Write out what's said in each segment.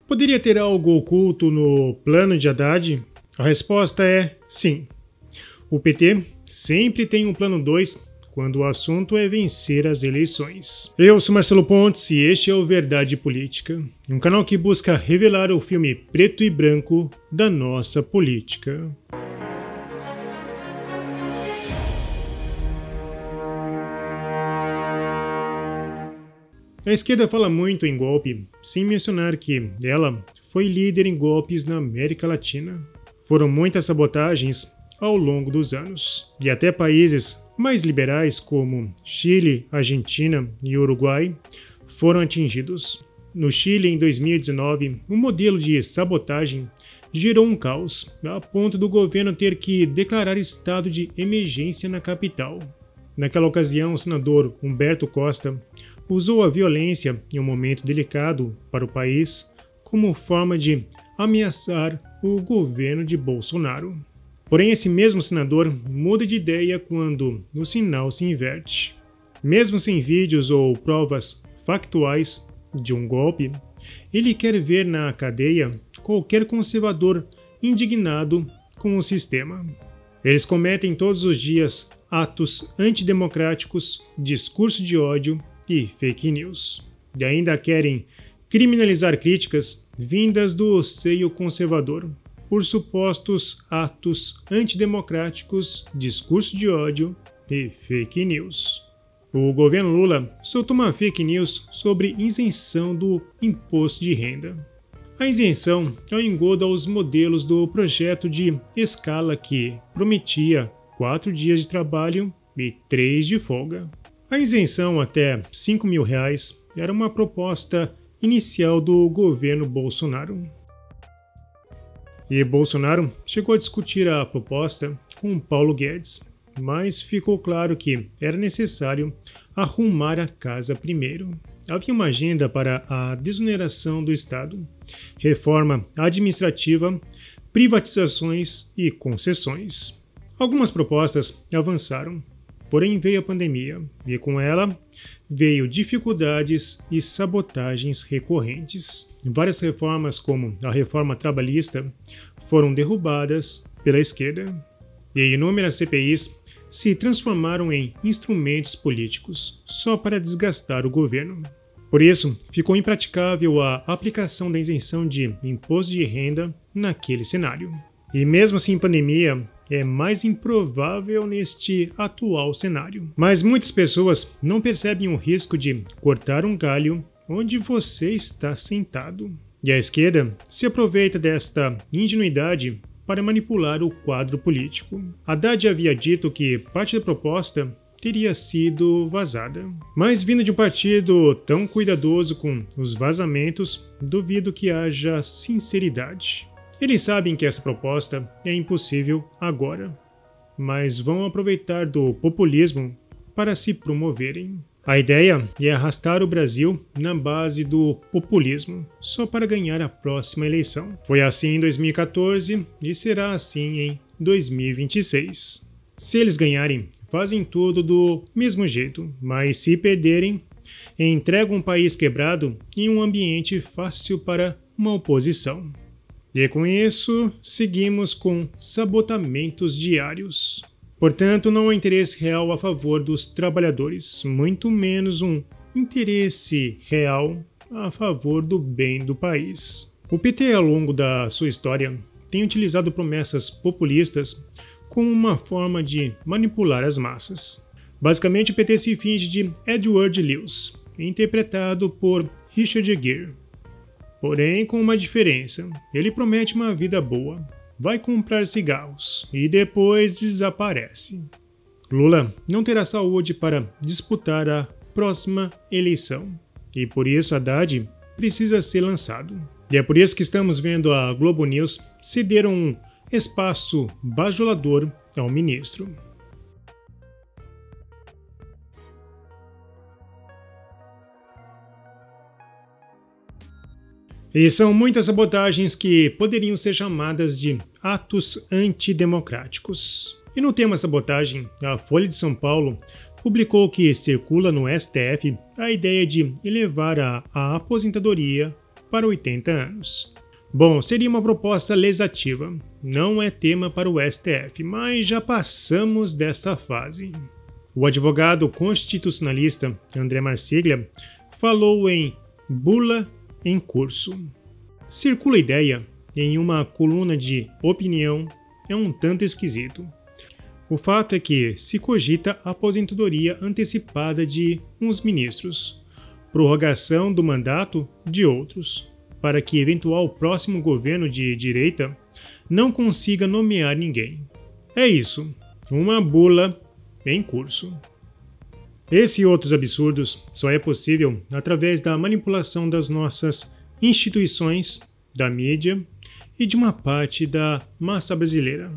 Poderia ter algo oculto no plano de Haddad? A resposta é sim. O PT sempre tem um plano 2 quando o assunto é vencer as eleições. Eu sou Marcelo Pontes e este é o Verdade Política, um canal que busca revelar o filme preto e branco da nossa política. A esquerda fala muito em golpe, sem mencionar que ela foi líder em golpes na América Latina. Foram muitas sabotagens ao longo dos anos, e até países mais liberais como Chile, Argentina e Uruguai foram atingidos. No Chile, em 2019, um modelo de sabotagem gerou um caos, a ponto do governo ter que declarar estado de emergência na capital. Naquela ocasião, o senador Humberto Costa usou a violência em um momento delicado para o país como forma de ameaçar o governo de Bolsonaro. Porém, esse mesmo senador muda de ideia quando o sinal se inverte. Mesmo sem vídeos ou provas factuais de um golpe, ele quer ver na cadeia qualquer conservador indignado com o sistema. Eles cometem todos os dias atos antidemocráticos, discurso de ódio e fake news. E ainda querem criminalizar críticas vindas do seio conservador por supostos atos antidemocráticos, discurso de ódio e fake news. O governo Lula soltou uma fake news sobre isenção do imposto de renda. A isenção é um engodo aos modelos do projeto de escala que prometia 4 dias de trabalho e 3 de folga. A isenção até R$ 5.000 era uma proposta inicial do governo Bolsonaro. E Bolsonaro chegou a discutir a proposta com Paulo Guedes, mas ficou claro que era necessário arrumar a casa primeiro. Havia uma agenda para a desoneração do Estado, reforma administrativa, privatizações e concessões. Algumas propostas avançaram, porém veio a pandemia e com ela veio dificuldades e sabotagens recorrentes. Várias reformas, como a reforma trabalhista, foram derrubadas pela esquerda e inúmeras CPIs se transformaram em instrumentos políticos só para desgastar o governo. Por isso, ficou impraticável a aplicação da isenção de imposto de renda naquele cenário. E mesmo assim, pandemia é mais improvável neste atual cenário. Mas muitas pessoas não percebem o risco de cortar um galho onde você está sentado. E a esquerda se aproveita desta ingenuidade para manipular o quadro político. Haddad havia dito que parte da proposta teria sido vazada. Mas vindo de um partido tão cuidadoso com os vazamentos, duvido que haja sinceridade. Eles sabem que essa proposta é impossível agora, mas vão aproveitar do populismo para se promoverem. A ideia é arrastar o Brasil na base do populismo, só para ganhar a próxima eleição. Foi assim em 2014 e será assim em 2026. Se eles ganharem, fazem tudo do mesmo jeito, mas se perderem, entregam um país quebrado em um ambiente fácil para uma oposição. E com isso, seguimos com sabotamentos diários. Portanto, não há interesse real a favor dos trabalhadores, muito menos um interesse real a favor do bem do país. O PT, ao longo da sua história, tem utilizado promessas populistas como uma forma de manipular as massas. Basicamente, o PT se finge de Edward Lewis, interpretado por Richard Gere. Porém, com uma diferença, ele promete uma vida boa, vai comprar cigarros e depois desaparece. Lula não terá saúde para disputar a próxima eleição e por isso Haddad precisa ser lançado. E é por isso que estamos vendo a Globo News ceder um espaço bajulador ao ministro. E são muitas sabotagens que poderiam ser chamadas de atos antidemocráticos. E no tema sabotagem, a Folha de São Paulo publicou que circula no STF a ideia de elevar a aposentadoria para 80 anos. Bom, seria uma proposta legislativa, não é tema para o STF, mas já passamos dessa fase. O advogado constitucionalista André Marsiglia falou em bula em curso. Circula a ideia em uma coluna de opinião, é um tanto esquisito. O fato é que se cogita a aposentadoria antecipada de uns ministros, prorrogação do mandato de outros, para que eventual próximo governo de direita não consiga nomear ninguém. É isso, uma bula em curso. Esse e outros absurdos só é possível através da manipulação das nossas instituições, da mídia e de uma parte da massa brasileira.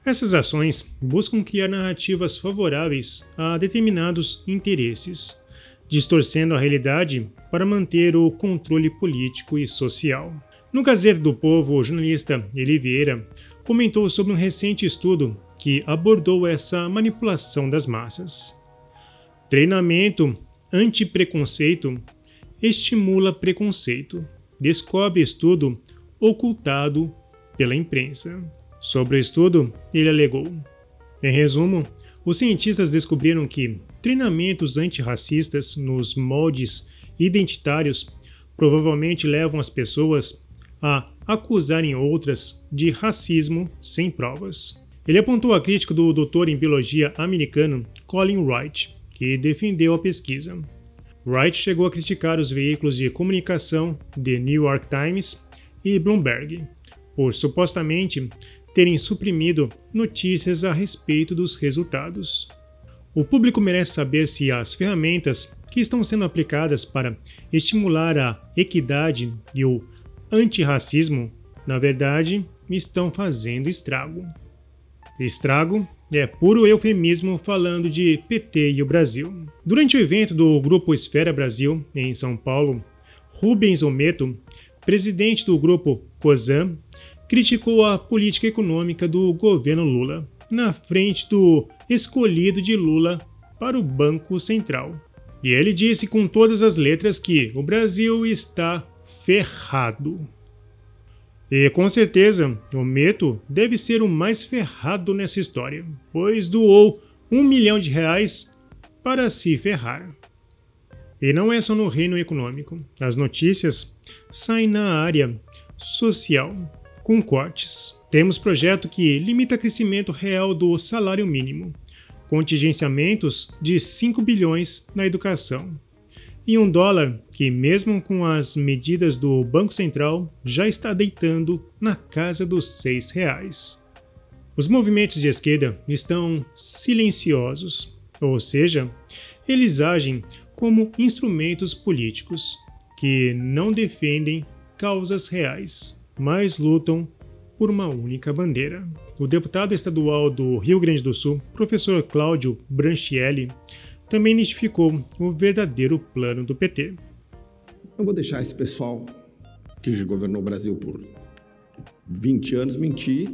Essas ações buscam criar narrativas favoráveis a determinados interesses, distorcendo a realidade para manter o controle político e social. No Gazeta do Povo, o jornalista Eli Vieira comentou sobre um recente estudo que abordou essa manipulação das massas. Treinamento anti-preconceito estimula preconceito, descobre estudo ocultado pela imprensa. Sobre o estudo, ele alegou: em resumo, os cientistas descobriram que treinamentos antirracistas nos moldes identitários provavelmente levam as pessoas a acusarem outras de racismo sem provas. Ele apontou a crítica do doutor em biologia americano Colin Wright, que defendeu a pesquisa. Wright chegou a criticar os veículos de comunicação The New York Times e Bloomberg por supostamente terem suprimido notícias a respeito dos resultados. O público merece saber se as ferramentas que estão sendo aplicadas para estimular a equidade e o antirracismo, na verdade, estão fazendo estrago. Estrago é puro eufemismo falando de PT e o Brasil. Durante o evento do Grupo Esfera Brasil, em São Paulo, Rubens Ometo, presidente do Grupo COSAN, criticou a política econômica do governo Lula, na frente do escolhido de Lula para o Banco Central. E ele disse com todas as letras que o Brasil está ferrado. E com certeza, o Meto deve ser o mais ferrado nessa história, pois doou R$1 milhão para se ferrar. E não é só no reino econômico. As notícias saem na área social, com cortes. Temos projeto que limita o crescimento real do salário mínimo, contingenciamentos de 5 bilhões na educação, e $1 que, mesmo com as medidas do Banco Central, já está deitando na casa dos R$6. Os movimentos de esquerda estão silenciosos, ou seja, eles agem como instrumentos políticos que não defendem causas reais, mas lutam por uma única bandeira. O deputado estadual do Rio Grande do Sul, professor Cláudio Branchielli, também identificou o verdadeiro plano do PT. Não vou deixar esse pessoal que governou o Brasil por 20 anos mentir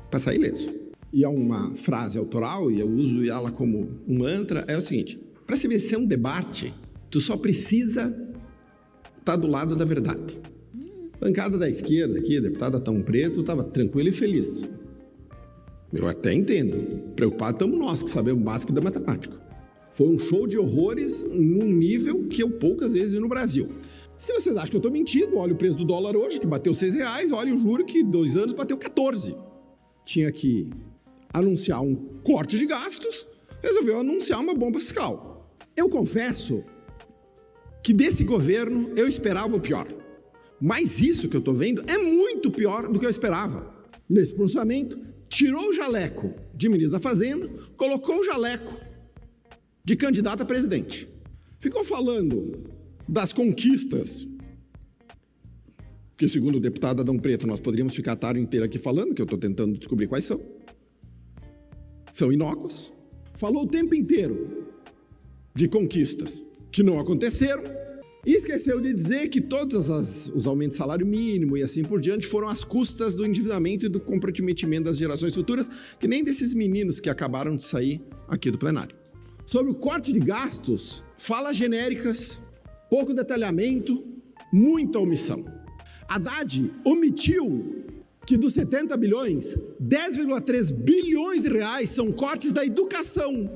para sair ileso. E há uma frase autoral, e eu uso ela como um mantra, é o seguinte: para se vencer um debate, tu só precisa estar do lado da verdade. Bancada da esquerda aqui, deputada Tão Preto, estava tranquilo e feliz. Eu até entendo. Preocupado estamos nós, que sabemos o básico da matemática. Foi um show de horrores num nível que eu poucas vezes vi no Brasil. Se vocês acham que eu estou mentindo, olha o preço do dólar hoje, que bateu R$6, olha o juro que 2 anos bateu 14. Tinha que anunciar um corte de gastos, resolveu anunciar uma bomba fiscal. Eu confesso que desse governo eu esperava o pior. Mas isso que eu estou vendo é muito pior do que eu esperava. Nesse pronunciamento, tirou o jaleco de ministro da Fazenda, colocou o jaleco de candidato a presidente. Ficou falando das conquistas, que segundo o deputado Adão Preto, nós poderíamos ficar a tarde inteira aqui falando, que eu estou tentando descobrir quais são. São inócuas. Falou o tempo inteiro de conquistas que não aconteceram. E esqueceu de dizer que todos os aumentos de salário mínimo e assim por diante foram às custas do endividamento e do comprometimento das gerações futuras, que nem desses meninos que acabaram de sair aqui do plenário. Sobre o corte de gastos, falas genéricas, pouco detalhamento, Muita omissão. Haddad omitiu que dos 70 bilhões, 10,3 bilhões de reais são cortes da educação.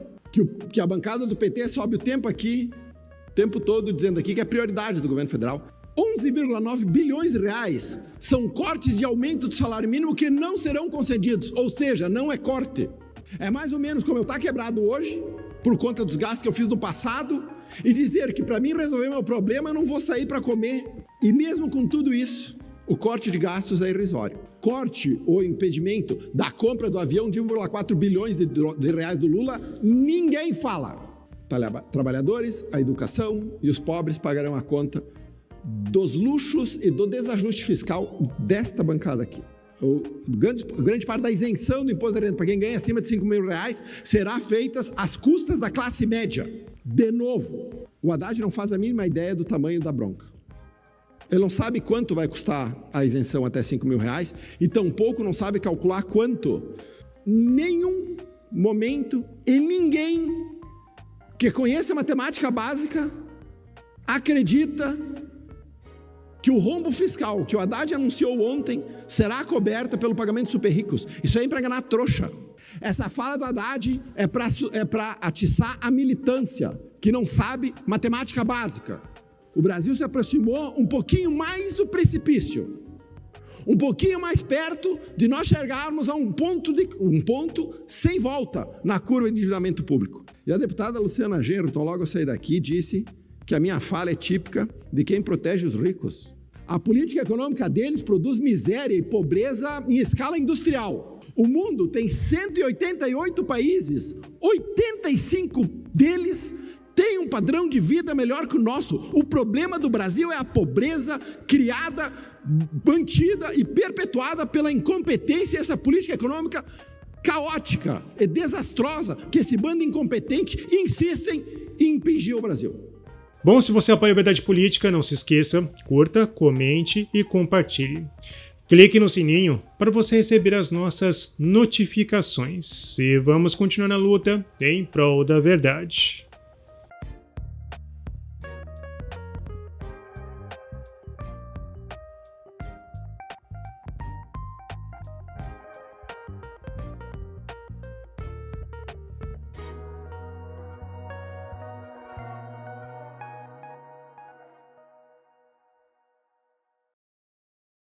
Que a bancada do PT sobe o tempo todo dizendo aqui que é prioridade do governo federal. 11,9 bilhões de reais são cortes de aumento do salário mínimo que não serão concedidos, ou seja, não é corte. É mais ou menos como eu estar quebrado hoje, por conta dos gastos que eu fiz no passado, e dizer que para mim resolver meu problema eu não vou sair para comer. E mesmo com tudo isso, o corte de gastos é irrisório. Corte ou impedimento da compra do avião de 1,4 bilhões de reais do Lula, ninguém fala. Trabalhadores, a educação e os pobres pagarão a conta dos luxos e do desajuste fiscal desta bancada aqui. Grande parte da isenção do imposto de renda para quem ganha acima de 5 mil reais será feita às custas da classe média. De novo, o Haddad não faz a mínima ideia do tamanho da bronca. Ele não sabe quanto vai custar a isenção até 5 mil reais e tampouco não sabe calcular quanto. Nenhum momento e ninguém que conheça matemática básica acredita que o rombo fiscal que o Haddad anunciou ontem será coberta pelo pagamento de super ricos. Isso aí é para enganar trouxa. Essa fala do Haddad é para atiçar a militância, que não sabe matemática básica. O Brasil se aproximou um pouquinho mais do precipício, um pouquinho mais perto de nós chegarmos a um ponto sem volta na curva de endividamento público. E a deputada Luciana Genro, então logo eu saí daqui, disse que a minha fala é típica de quem protege os ricos. A política econômica deles produz miséria e pobreza em escala industrial. O mundo tem 188 países, 85 deles têm um padrão de vida melhor que o nosso. O problema do Brasil é a pobreza criada, mantida e perpetuada pela incompetência e essa política econômica caótica e desastrosa que esse bando incompetente insistem em impingir o Brasil. Bom, se você apoia a Verdade Política, não se esqueça, curta, comente e compartilhe. Clique no sininho para você receber as nossas notificações. E vamos continuar na luta em prol da verdade.